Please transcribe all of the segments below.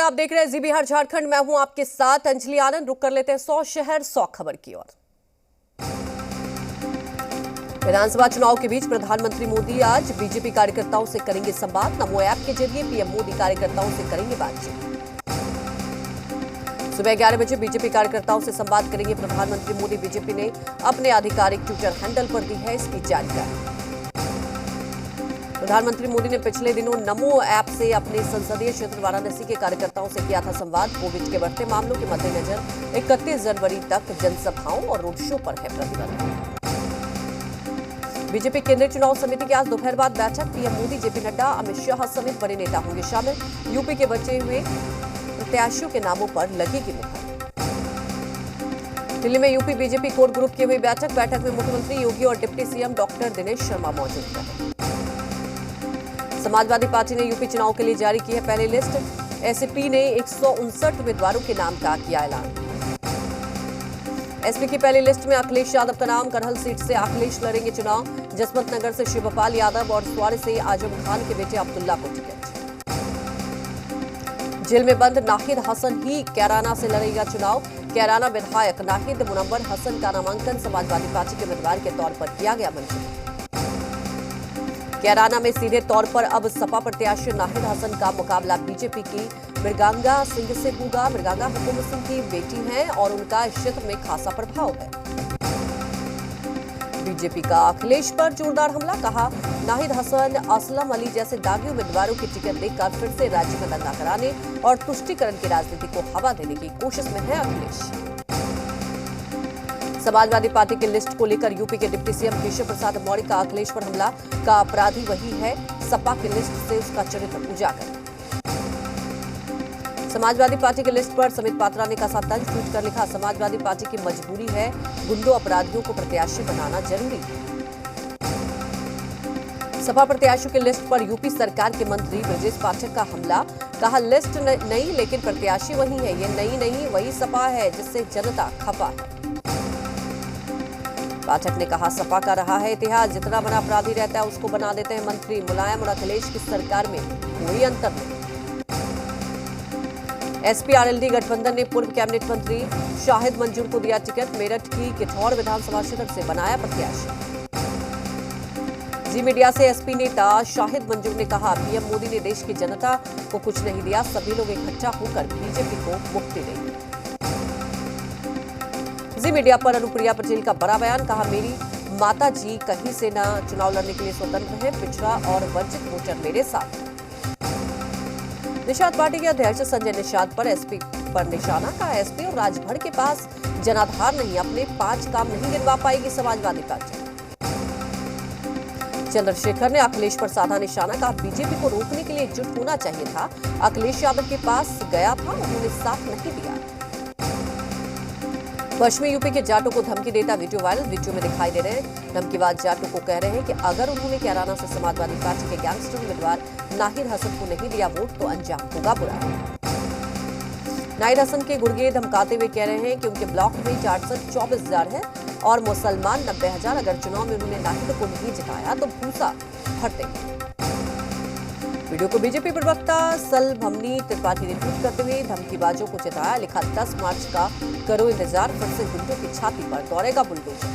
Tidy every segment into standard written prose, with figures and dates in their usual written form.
आप देख रहे हैं जी बिहार झारखंड। मैं हूं आपके साथ अंजलि आनंद। रुक कर लेते हैं 100 शहर 100 खबर की ओर। विधानसभा चुनाव के बीच प्रधानमंत्री मोदी आज बीजेपी कार्यकर्ताओं से करेंगे संवाद। नमो ऐप के जरिए पीएम मोदी कार्यकर्ताओं से करेंगे बातचीत। सुबह 11 बजे बीजेपी कार्यकर्ताओं से संवाद करेंगे प्रधानमंत्री मोदी। बीजेपी ने अपने आधिकारिक ट्विटर हैंडल पर दी है इसकी जानकारी। प्रधानमंत्री मोदी ने पिछले दिनों नमो ऐप से अपने संसदीय क्षेत्र वाराणसी के कार्यकर्ताओं से किया था संवाद। कोविड के बढ़ते मामलों के मद्देनजर 31 जनवरी तक जनसभाओं और रोड शो पर है प्रतिबंध। बीजेपी केंद्रीय चुनाव समिति की आज दोपहर बाद बैठक। पीएम मोदी, जेपी नड्डा, अमित शाह समेत बड़े नेता होंगे शामिल। यूपी के बचे हुए प्रत्याशियों के नामों पर लगेगी मुहर। दिल्ली में यूपी बीजेपी कोर ग्रुप की हुई बैठक में मुख्यमंत्री योगी और deputy CM doctor Dinesh Sharma मौजूद रहे। समाजवादी पार्टी ने यूपी चुनाव के लिए जारी की है पहली लिस्ट। एसपी ने 159 उम्मीदवारों के नाम का किया ऐलान। एसपी की पहली लिस्ट में अखिलेश यादव का नाम। करहल सीट से अखिलेश लड़ेंगे चुनाव। जसवंत नगर से शिवपाल यादव और स्वारे से आजम खान के बेटे अब्दुल्ला को टिकट। जेल में बंद नाहिद हसन ही कैराना से लड़ेगा चुनाव। कैराना विधायक नाहिद मुनव्वर हसन का नामांकन समाजवादी पार्टी के उम्मीदवार के तौर पर किया गया मंजूर। कैराना में सीधे तौर पर अब सपा प्रत्याशी नाहिद हसन का मुकाबला बीजेपी की मृगांगा सिंह से होगा। मृगांगा हुकुम सिंह की बेटी हैं और उनका इस क्षेत्र में खासा प्रभाव है। बीजेपी का अखिलेश पर जोरदार हमला। कहा, नाहिद हसन, असलम अली जैसे दागी उम्मीदवारों की टिकट देकर फिर से राज्य में दंगा कराने और तुष्टीकरण की राजनीति को हवा देने की कोशिश में है अखिलेश। समाजवादी पार्टी की लिस्ट को लेकर यूपी के डिप्टी सीएम केशव प्रसाद मौर्य का अखिलेश पर हमला। का अपराधी वही है, सपा की लिस्ट से उसका चरित्र उजागर। समाजवादी पार्टी की लिस्ट पर समित पात्रा ने कसा तंज ट्वीट कर लिखा, समाजवादी पार्टी की मजबूरी है, गुंडों अपराधियों को प्रत्याशी बनाना जरूरी है। सपा प्रत्याशियों की लिस्ट पर यूपी सरकार के मंत्री ब्रजेश पाठक का हमला। कहा, लिस्ट नई लेकिन प्रत्याशी वही है। ये नई नहीं, वही सपा है जिससे जनता खफा है। पाठक ने कहा, सपा का रहा है इतिहास, जितना बड़ा अपराधी रहता है उसको बना देते हैं मंत्री। मुलायम और अखिलेश की सरकार में कोई अंतर नहीं। एसपी-आरएलडी गठबंधन ने पूर्व कैबिनेट मंत्री शाहिद मंजूर को दिया टिकट। मेरठ की किठौर विधानसभा क्षेत्र से बनाया प्रत्याशी। जी मीडिया से एसपी नेता शाहिद मंजूर ने कहा, पीएम मोदी ने देश की जनता को कुछ नहीं दिया, सभी लोग इकट्ठा होकर बीजेपी को मुक्ति देंगे। जी मीडिया पर अनुप्रिया पटेल का बड़ा बयान। कहा, मेरी माता जी कहीं से न चुनाव लड़ने के लिए स्वतंत्र है, पिछड़ा और वंचित वोटर मेरे साथ। निषाद पार्टी के अध्यक्ष संजय निषाद पर एसपी पर निशाना। कहा, एसपी और राजभर के पास जनाधार नहीं, अपने 5 काम नहीं गिनवा पाएगी समाजवादी पार्टी। चंद्रशेखर ने अखिलेश पर साधा निशाना। कहा, बीजेपी को रोकने के लिए एकजुट होना चाहिए था, अखिलेश यादव के पास गया था, उन्होंने साथ नहीं दिया। पश्चिमी यूपी के जाटों को धमकी देता वीडियो वायरल। वीडियो में दिखाई दे रहे हैं धमकीबाज जाटों को कह रहे हैं कि अगर उन्होंने कैराना से समाजवादी पार्टी के गैंगस्टर उम्मीदवार नाहिद हसन को नहीं दिया वोट तो अंजाम होगा बुरा। नाहिद हसन के गुर्गे धमकाते हुए कह रहे हैं कि उनके ब्लॉक में जाट 24,000 है और मुसलमान 90,000। अगर चुनाव में उन्होंने नाहिद को नहीं जिताया तो भूसा भरते। वीडियो को बीजेपी प्रवक्ता सलभमनी त्रिपाठी ने ट्वीट करते हुए धमकीबाजों को चेताया। लिखा, 10 मार्च का करो इंतजार, फिर से गुंडों की छाती पर दौड़ेगा बुलडोजर।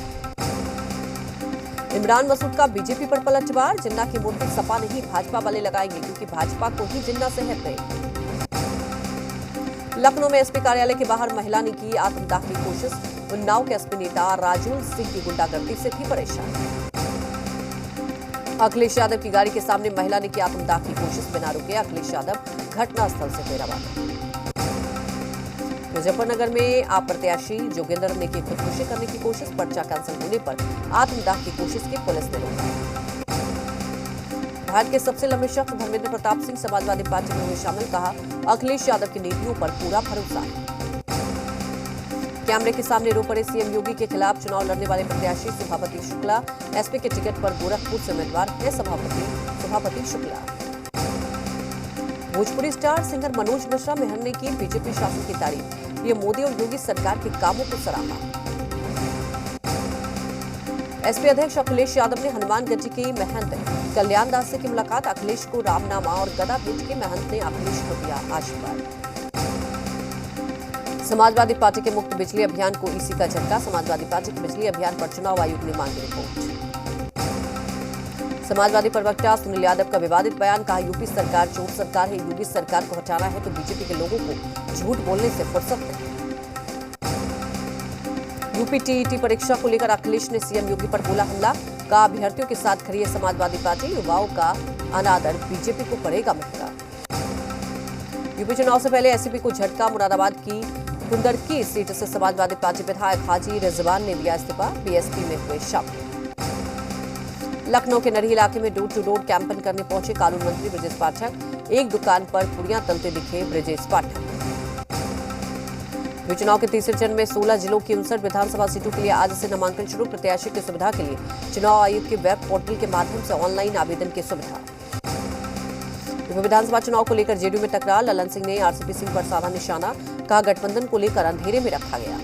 इमरान मसूद का बीजेपी पर पलटवार। जिन्ना की मूर्ति सपा नहीं भाजपा वाले लगाएंगे क्योंकि भाजपा को ही जिन्ना से है प्रेम। लखनऊ में एसपी कार्यालय के बाहर महिला ने की आत्मदाह की कोशिश। उन्नाव के एसपी नेता राजुल सिंह की गुंडागर्दी से भी परेशान। अखिलेश यादव की गाड़ी के सामने महिला ने की आत्मदाह की कोशिश, बिना रुके अखिलेश यादव घटनास्थल से हुए रवाना। मुजफ्फरनगर में आप प्रत्याशी जोगेंद्र ने की खुदकुशी करने की कोशिश, पर्चा कैंसिल होने पर आत्मदाह की कोशिश की पुलिस ने रोका। भारत के सबसे लंबे शख्स धर्मेंद्र प्रताप सिंह समाजवादी पार्टी में हुए शामिल। कहा, अखिलेश यादव की नीतियों पर पूरा भरोसा है। कैमरे के सामने रो पड़े सीएम योगी के खिलाफ चुनाव लड़ने वाले प्रत्याशी सभापति शुक्ला। एसपी के टिकट पर गोरखपुर से उम्मीदवार है सभापति शुक्ला। भोजपुरी स्टार सिंगर मनोज मिश्रा मेहर ने की बीजेपी शासन की तारीफ। पीएम मोदी और योगी सरकार के कामों को सराहा। एसपी अध्यक्ष अखिलेश यादव ने हनुमानगंज की महंत कल्याण दास से की मुलाकात। अखिलेश को रामनामा और गदा भेज के महंत ने अखिलेश को दिया आशीर्वाद। समाजवादी पार्टी के मुफ्त बिजली अभियान को ईसी का झटका। समाजवादी पार्टी के बिजली अभियान पर चुनाव आयोग ने मांगी रिपोर्ट। समाजवादी प्रवक्ता सुनील यादव का विवादित बयान, कहा यूपी सरकार चोर सरकार है, योगी सरकार को हटाना है तो बीजेपी के लोगों को झूठ बोलने से फुर्सत नहीं। यूपी टीईटी परीक्षा को लेकर अखिलेश ने सीएम योगी पर बोला हमला, कहा अभ्यर्थियों के साथ खड़ी है समाजवादी पार्टी, युवाओं का अनादर बीजेपी को पड़ेगा महंगा। यूपी चुनाव से पहले एसपी को झटका। मुरादाबाद की कुंदरकी सीट से समाजवादी पार्टी विधायक हाजी रिजवान ने दिया इस्तीफा, बीएसपी में हुए शामिल। लखनऊ के नरही इलाके में डोर टू डोर कैंपेन करने पहुंचे कानून मंत्री ब्रजेश पाठक। एक दुकान पर पुड़ियां तलते दिखे ब्रजेश पाठक। चुनाव के तीसरे चरण में 16 जिलों की 59 विधानसभा सीटों के लिए आज से नामांकन शुरू। प्रत्याशी की सुविधा के लिए चुनाव आयोग के वेब पोर्टल के माध्यम से ऑनलाइन आवेदन की सुविधा। विधानसभा चुनाव को लेकर जेडीयू में टकरार। ललन सिंह ने आरसीपी सिंह पर साधा निशाना, कहा गठबंधन को लेकर अंधेरे में रखा गया।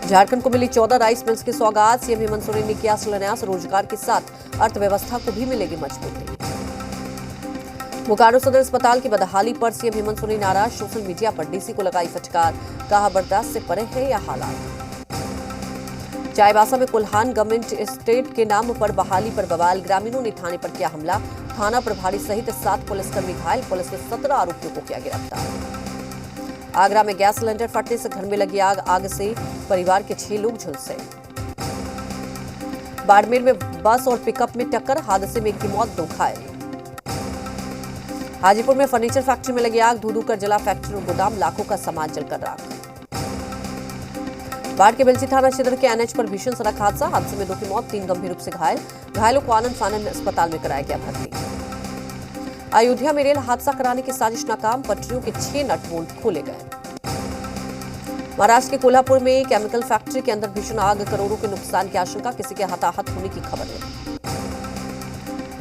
झारखंड को मिली 14 राइस मिल्स की सौगात। सीएम हेमंत सोरेन ने किया शिलान्यास। रोजगार के साथ अर्थव्यवस्था को भी मिलेगी मजबूती। बोकारो सदर अस्पताल की बदहाली पर सीएम हेमंत सोरेन नाराज। सोशल मीडिया पर डीसी को लगाई फटकार, कहा बर्दाश्त से परे है यह हालात। चाईबासा में कुल्हान गवर्नमेंट एस्टेट के नाम पर बहाली पर बवाल। ग्रामीणों ने थाने पर किया हमला। थाना प्रभारी सहित 7 पुलिसकर्मी घायल। पुलिस ने 17 आरोपियों को किया गिरफ्तार। आगरा में गैस सिलेंडर फटने से घर में लगी आग। आग से परिवार के 6 लोग झुलसे। बाड़मेर में बस और पिकअप में टक्कर, हादसे में एक की मौत, 2 घायल। हाजीपुर में फर्नीचर फैक्ट्री में लगी आग। धू-धू कर जला फैक्ट्री और गोदाम, लाखों का सामान जलकर राख। बाढ़ के बेलची थाना क्षेत्र के एनएच पर भीषण सड़क हादसा। हादसे में 2 की मौत, 3 गंभीर रूप से घायल। घायलों को आनंद फानंद अस्पताल में कराया गया भर्ती। अयोध्या में रेल हादसा कराने की साजिश नाकाम। पटरियों के 6 नट बोल्ट खोले गए। महाराष्ट्र के कोल्हापुर में केमिकल फैक्ट्री के अंदर भीषण आग, करोड़ों के नुकसान की आशंका। किसी के हताहत होने की खबर नहीं।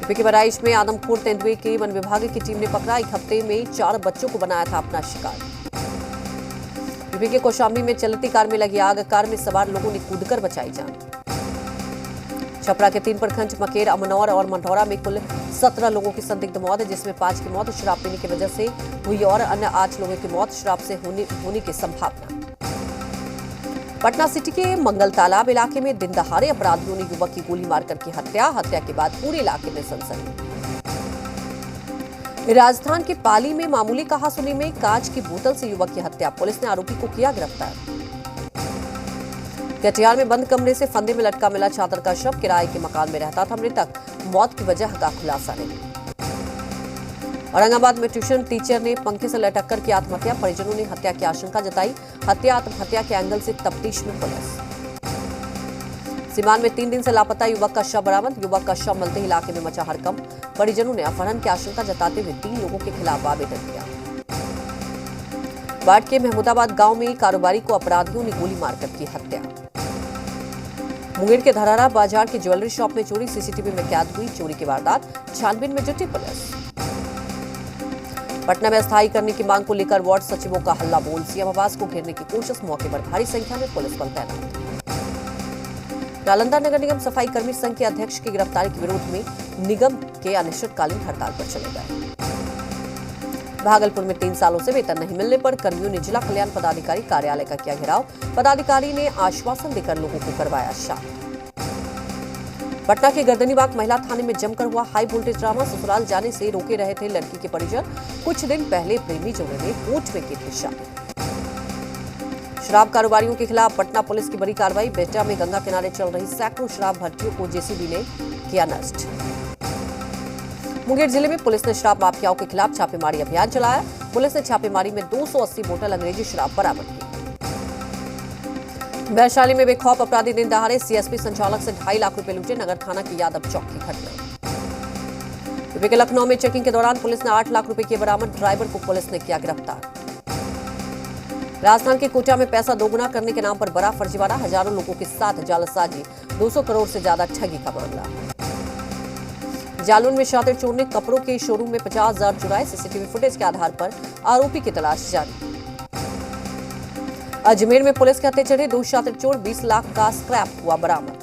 यूपी के बहराइच में आदमखोर तेंदुए के वन विभाग की टीम ने पकड़ा। 1 हफ्ते में 4 बच्चों को बनाया था अपना शिकार। यूपी के कौशाम्बी में चलती कार में लगी आग। कार में सवार लोगों ने कूदकर बचाई जान। छपरा के 3 प्रखंड मकेर, अमनौर और मंढौरा में कुल 17 लोगों की संदिग्ध मौत है, जिसमें 5 की मौत शराब पीने की वजह से हुई और अन्य 8 लोगों की मौत शराब से होने की संभावना। पटना सिटी के मंगल तालाब इलाके में दिन दहाड़े अपराधियों ने युवक की गोली मारकर की हत्या। हत्या के बाद पूरे इलाके में सनसनी। राजस्थान के पाली में मामूली कहासुनी में कांच की बोतल से युवक की हत्या। पुलिस ने आरोपी को किया गिरफ्तार। कटिहार में बंद कमरे से फंदे में लटका मिला छात्र का शव। किराए के मकान में रहता था मृतक। मौत की वजह का खुलासा नहीं। औरंगाबाद में ट्यूशन टीचर ने पंखे से लटककर की आत्महत्या। परिजनों ने हत्या की आशंका जताई। हत्या आत्महत्या के एंगल से तफ्तीश में पुलिस। सीवान में 3 दिन से लापता युवक का शव बरामद। युवक का शव मिलते ही इलाके में मचा हड़कंप। परिजनों ने अपहरण की आशंका जताते हुए 3 लोगों के खिलाफ आवेदन किया। बाढ़ के महमूदाबाद गांव में कारोबारी को अपराधियों ने गोली मारकर की हत्या। मुंगेर के धरारा बाजार की ज्वेलरी शॉप में चोरी। सीसीटीवी में कैद हुई चोरी की वारदात। छानबीन में जुटी पुलिस। पटना में अस्थायी करने की मांग को लेकर वार्ड सचिवों का हल्ला बोल। सीएम आवास को घेरने की कोशिश। मौके पर भारी संख्या में पुलिस बल तैनात। नालंदा नगर निगम सफाई कर्मी संघ के अध्यक्ष की गिरफ्तारी के विरोध में निगम के अनिश्चितकालीन हड़ताल पर चले गए। भागलपुर में 3 सालों से वेतन नहीं मिलने पर कर्मियों ने जिला कल्याण पदाधिकारी कार्यालय का किया घेराव। पदाधिकारी ने आश्वासन देकर लोगों को करवाया शांत। पटना के गर्दनीबाग महिला थाने में जमकर हुआ हाई वोल्टेज ड्रामा। ससुराल जाने से रोके रहे थे लड़की के परिजन। कुछ दिन पहले प्रेमी जोड़े ने कोर्ट में की थी शामिल। शराब कारोबारियों के खिलाफ पटना पुलिस की बड़ी कार्रवाई। बेटा में गंगा किनारे चल रही सैकड़ों शराब भट्टियों को जेसीबी ने किया नष्ट। मुंगेर जिले में पुलिस ने शराब माफियाओं के खिलाफ छापेमारी अभियान चलाया। पुलिस ने छापेमारी में 280 बोतल अंग्रेजी शराब बरामद की। वैशाली में बेखौफ अपराधी दिन दहाड़े सीएसपी संचालक से 2.5 लाख रुपए लूटे। नगर थाना की यादव चौक की घटना। यूपी के लखनऊ में चेकिंग के दौरान पुलिस ने 8 लाख रुपए किए बरामद। ड्राइवर को पुलिस ने किया गिरफ्तार। राजस्थान के कोटा में पैसा दोगुना करने के नाम पर बड़ा फर्जीवाड़ा। हजारों लोगों के साथ जालसाजी। 200 करोड़ से ज्यादा ठगी का मामला। जालौन में शातिर चोर ने कपड़ों के शोरूम में 50,000 चुराए। सीसीटीवी फुटेज के आधार पर आरोपी की तलाश जारी। अजमेर में पुलिस के हत्थे चढ़े 2 शातिर चोर। 20 लाख का स्क्रैप हुआ बरामद।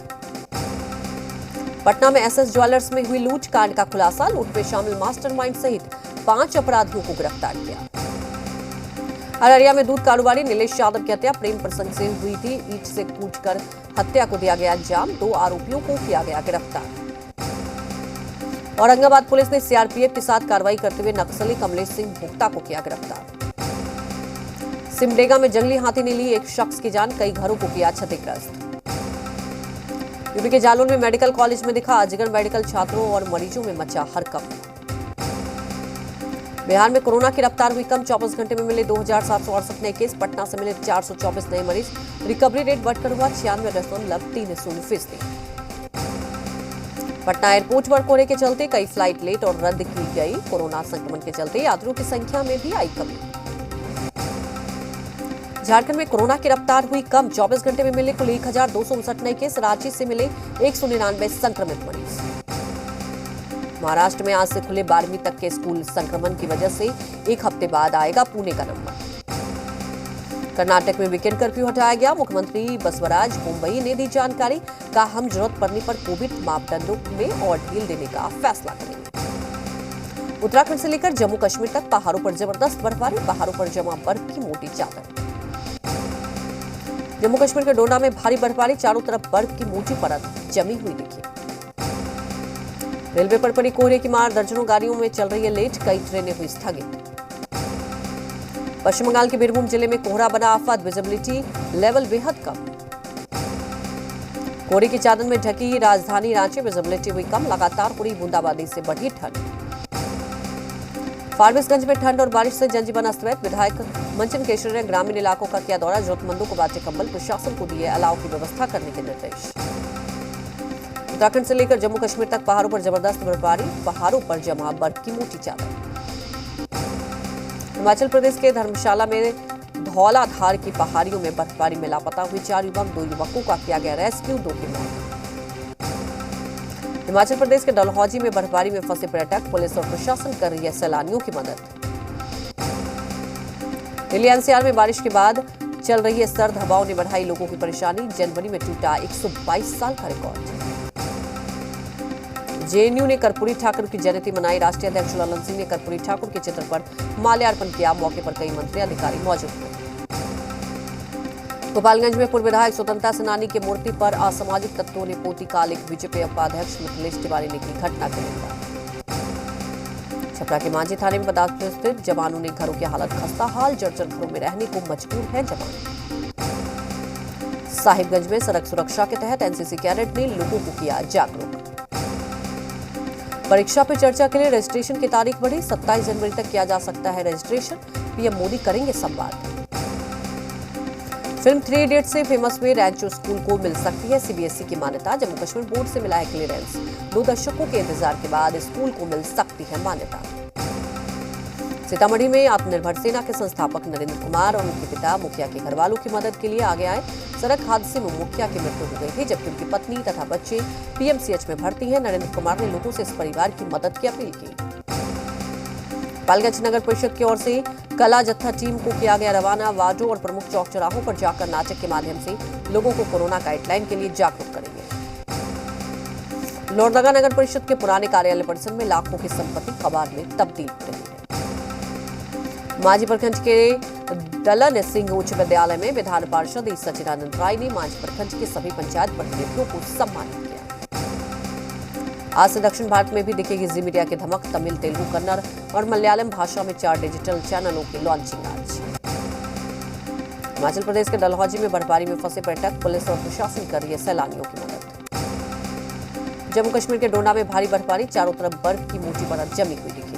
पटना में एसएस ज्वेलर्स में हुई लूट कांड का खुलासा। लूट में शामिल मास्टरमाइंड सहित 5 अपराधियों को गिरफ्तार किया। अररिया में दूध कारोबारी नीलेश यादव की हत्या प्रेम प्रसंग से हुई थी। ईंट से कूचकर हत्या को दिया गया अंजाम। 2 आरोपियों को किया गया गिरफ्तार। औरंगाबाद पुलिस ने सीआरपीएफ के साथ कार्रवाई करते हुए नक्सली कमलेश सिंह भोक्ता को किया गिरफ्तार। सिमडेगा में जंगली हाथी ने ली एक शख्स की जान, कई घरों को किया क्षतिग्रस्त। यूपी के जालौन में मेडिकल कॉलेज में दिखा अजगर, मेडिकल छात्रों और मरीजों में मचा हड़कंप। बिहार में कोरोना की रफ्तार हुई कम, 24 घंटे में मिले 2768 नए केस। पटना से मिले 424 नए मरीज। रिकवरी रेट बढ़कर हुआ 96.30%। पटना एयरपोर्ट पर कोहरे के चलते कई फ्लाइट लेट और रद्द की गई। कोरोना संक्रमण के चलते यात्रियों की संख्या में भी आई कमी। झारखंड में कोरोना की रफ्तार हुई कम, 24 घंटे में मिले कुल 1259 नए केस। रांची से मिले 199 संक्रमित मरीज। महाराष्ट्र में आज से खुले 12वीं तक के स्कूल। संक्रमण की वजह से एक हफ्ते बाद आएगा पुणे का नंबर। कर्नाटक में वीकेंड कर्फ्यू हटाया गया। मुख्यमंत्री बसवराज मुंबई ने दी जानकारी, कहा हम जरूरत पड़ने पर कोविड मापदंडों में और ढील देने का फैसला करेंगे। उत्तराखंड से लेकर जम्मू कश्मीर तक पहाड़ों पर जबरदस्त बर्फबारी। पहाड़ों पर जमा बर्फ की मोटी चादर। जम्मू कश्मीर के डोडा में भारी बर्फबारी, चारों तरफ बर्फ की मोटी परत जमी हुई दिखी। रेलवे पर पड़ी कोहरे की मार, दर्जनों गाड़ियों में चल रही है लेट, कई ट्रेनें हुई स्थगित। पश्चिम बंगाल के बीरभूम जिले में कोहरा बना आफत, विजिबिलिटी लेवल बेहद कम। कोहरे की चादर में ढकी राजधानी रांची, विजिबिलिटी हुई कम। लगातार हो रही बूंदाबांदी से बढ़ी ठंड। फारबिसगंज में ठंड और बारिश से जनजीवन अस्त-व्यस्त। विधायक मंचन केशरी ने ग्रामीण इलाकों का किया दौरा, जरूरतमंदों को बांटे कंबल। प्रशासन को दिए अलाव की व्यवस्था करने के निर्देश। उत्तराखंड से लेकर जम्मू कश्मीर तक पहाड़ों पर जबरदस्त बर्फबारी, पहाड़ों पर जमा बर्फ की मोटी चादर। हिमाचल प्रदेश के धर्मशाला में धौलाधार की पहाड़ियों में बर्फबारी में लापता हुए 4 युवक, 2 युवकों का किया गया रेस्क्यू, 2 की मौत। हिमाचल प्रदेश के डलहौजी में बर्फबारी में फंसे पर्यटक, पुलिस और प्रशासन कर रही है सैलानियों की मदद। दिल्ली एनसीआर में बारिश के बाद चल रही है सर्द हवाओं ने बढ़ाई लोगों की परेशानी। जनवरी में टूटा 122 साल का रिकॉर्ड। जेएनयू ने कर्पूरी ठाकुर की जयंती मनाई। राष्ट्रीय अध्यक्ष ललन सिंह ने कर्पूरी ठाकुर के चित्र पर माल्यार्पण किया। मौके पर कई मंत्री अधिकारी मौजूद थे। गोपालगंज में पूर्व विधायक स्वतंत्रता सेनानी की मूर्ति पर असामाजिक तत्वों ने पोती कालिक। बीजेपी उपाध्यक्ष मिथिलेश तिवारी ने की घटना की निंदा। छपरा के मांझी थाने में पदार्थ स्थित जवानों ने घरों की हालत खस्ता हाल, जर्जर घरों में रहने को मजबूर है जवान। साहिबगंज में सड़क सुरक्षा के तहत एनसीसी कैडेट ने लोगों को किया जागरूक। परीक्षा पे चर्चा के लिए रजिस्ट्रेशन की तारीख बढ़ी, 27 जनवरी तक किया जा सकता है रजिस्ट्रेशन। पीएम मोदी करेंगे संवाद। फिल्म 3 इडियट्स से फेमस हुए रैंचो स्कूल को मिल सकती है सीबीएसई की मान्यता। जम्मू कश्मीर बोर्ड से मिला है क्लियरेंस। 2 दशकों के इंतजार के बाद स्कूल को मिल सकती है मान्यता। सीतामढ़ी में आत्मनिर्भर सेना के संस्थापक नरेंद्र कुमार और उनके पिता मुखिया के घरवालों की मदद के लिए आगे आए। सड़क हादसे में मुखिया की मृत्यु हो गई थी, जबकि उनकी पत्नी तथा बच्चे पीएमसीएच में भर्ती हैं। नरेंद्र कुमार ने लोगों से इस परिवार की मदद की अपील की। गोपालगंज नगर परिषद की ओर से कला जत्था टीम को किया गया रवाना। वार्डों और प्रमुख चौक चौराहों पर जाकर नाटक के माध्यम से लोगों को कोरोना गाइडलाइन के लिए जागरूक करेंगे। लोहरदगा नगर परिषद के पुराने कार्यालय परिसर में लाखों की संपत्ति कबाड़ में तब्दील हो रही है। मांझी प्रखंड के दलन सिंह उच्च विद्यालय में विधान पार्षद सचिदानंद राय ने मांझी प्रखंड के सभी पंचायत प्रतिनिधियों को सम्मानित किया। आज से दक्षिण भारत में भी दिखेगी जी मीडिया की धमक। तमिल, तेलुगु, कन्नड़ और मलयालम भाषा में 4 डिजिटल चैनलों की लॉन्चिंग आज। हिमाचल प्रदेश के डलहौजी में बर्फबारी में फंसे पर्यटक, पुलिस और प्रशासन कर रही है सैलानियों की मदद। जम्मू कश्मीर के डोडा में भारी बर्फबारी, चारों तरफ बर्फ की मोटी परत जमी हुई दिखी।